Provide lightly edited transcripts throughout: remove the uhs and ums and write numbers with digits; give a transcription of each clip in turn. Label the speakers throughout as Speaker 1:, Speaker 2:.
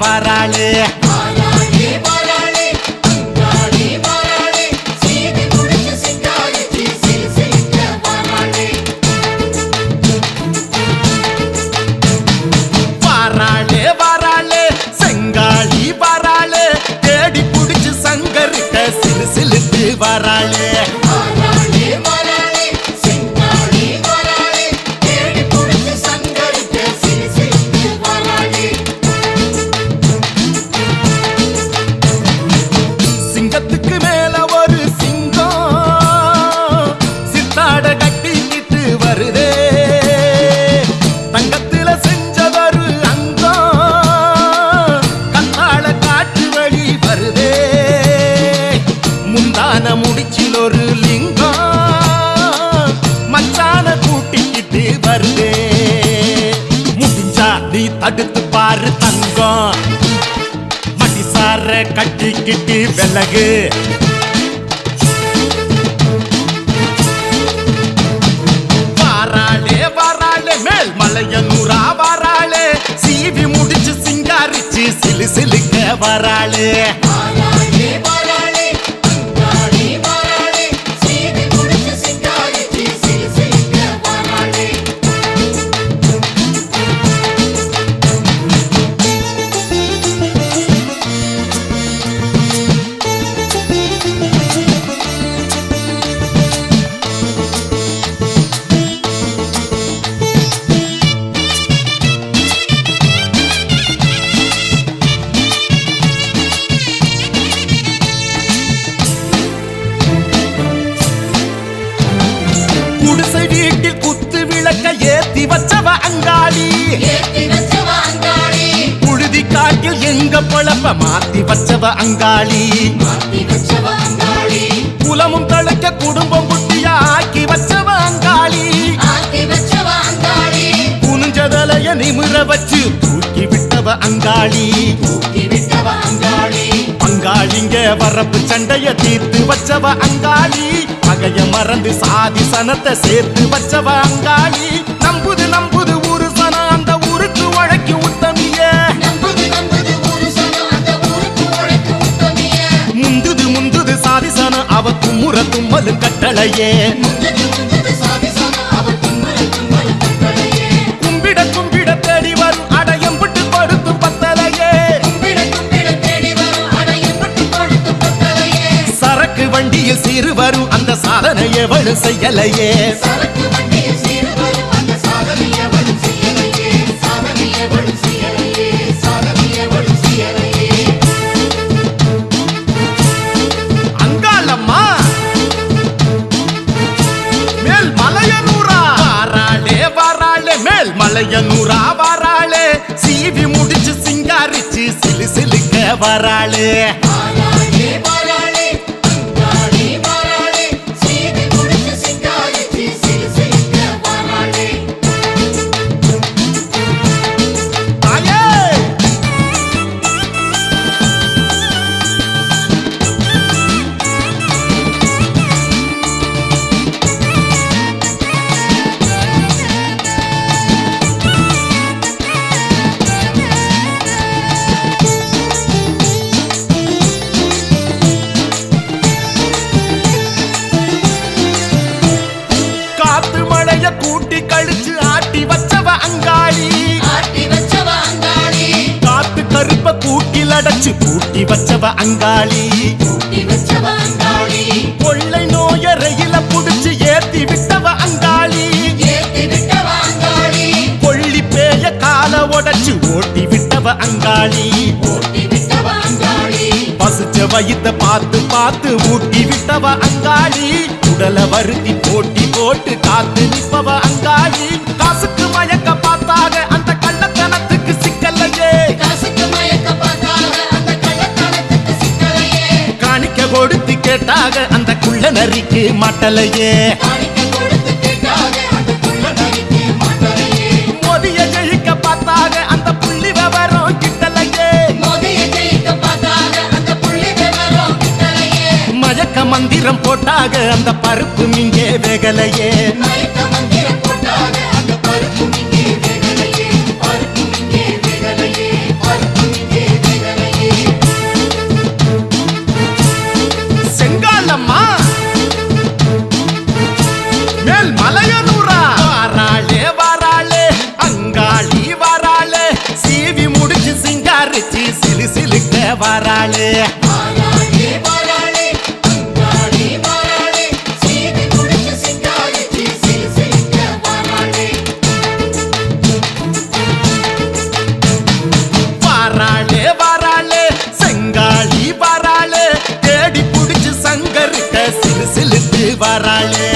Speaker 1: வராளு வராளே வராளே செங்காளி வராளே தேடி புடிச்சு சங்கரிட்ட சிலு சிலுக்கு வராளே சிங்கத்துக்கு மேல ஒரு சிங்கம் சித்தாட கட்டிக்கிட்டு வருதே தங்கத்துல செஞ்சதொரு அங்கம் கண்ணால காட்டு வழி வருதே முந்தான முடிச்சில் ஒரு லிங்கம் மச்சான கூட்டிக்கிட்டு வருதே முடிஞ்சா நீ தடுத்து பாரு தங்கம் மடிசார கட்டிக்கிட்டு விலகு வாராளே வாராளே மேல் மலையனூரா வாராளே சீவி முடிச்சு சிங்காரிச்சு சிலு சிலுக்க வராளே குடிசை வீட்டில் குத்து விளக்க ஏத்தி வச்சவ அங்காளி புழுதி காட்டில் எங்க பொழப்ப மாத்தி வச்சவ அங்காளி குலமும் தழைக்க குடும்பம் குட்டியா ஆக்கி வச்சவ அங்காளி குனிஞ்சதலைய நிமிர வச்சு தூக்கி விட்டவ அங்காளி அங்காளிங்க வரப்பு சண்டைய தீர்த்து வச்சவ அங்காளி பகைய மறந்து சாதி சனத்தை சேர்த்து வச்சவ அங்காளி நம்புது நம்புது ஊரு சனம் அந்த ஊருக்கு உழைக்கு உத்தமிய முந்துது முந்துது சாதி சனம் அவ தும்முற தும்மலு கட்டளையே கும்பிட கும்பிட தேடி வரும் அடையம் விட்டு படுத்து பத்தலையே சரக்கு வண்டியில் சீறு வரும் அந்த சாதனை எவளு செய்யலையே அங்காளம்மா மேல் மலையனூரா வாராளே வாராளே மேல் மலையனூரா வாராளே சீவி முடிச்சு சிங்காரிச்சு சிலு சிலுக்க வராளே கூட்டி கழிச்சு ஆட்டி வச்சவ அங்காளி காத்து கருப்ப கூட்டில் அடைச்சு கூட்டி வச்சவ அங்காளி கொள்ளை நோய ரயில புடிச்சு ஏத்தி விட்டவ அங்காளி கொள்ளி பேய கால உடைச்சு ஓட்டி விட்டவ அங்காளி பசுச்ச வயித்த பார்த்து பார்த்து ஊட்டி விட்டவ அங்காளி உடல வருத்தி போட்டி போட்டு காத்து நிப்பவ அங்காளி காசுக்கு மயக்க பார்த்தாக அந்த கள்ளத்தனத்துக்கு சிக்கலையே காணிக்க கொடுத்து கேட்டாக அந்த குள்ள நரிக்கு மாட்டலையே மோதிய ஜெயிக்க பார்த்தாக அந்த புள்ளி விவரம் கிட்டலையே மயக்க மந்திரம் போட்டாக அந்த பருப்பு மிங்கே வேகலையே வராளு வராளே வராளே செங்காளி வராளே தேடி புடிச்சு சங்கரிட்ட சிலு சிலுத்து வராளே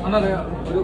Speaker 2: അന്നാ ഒരു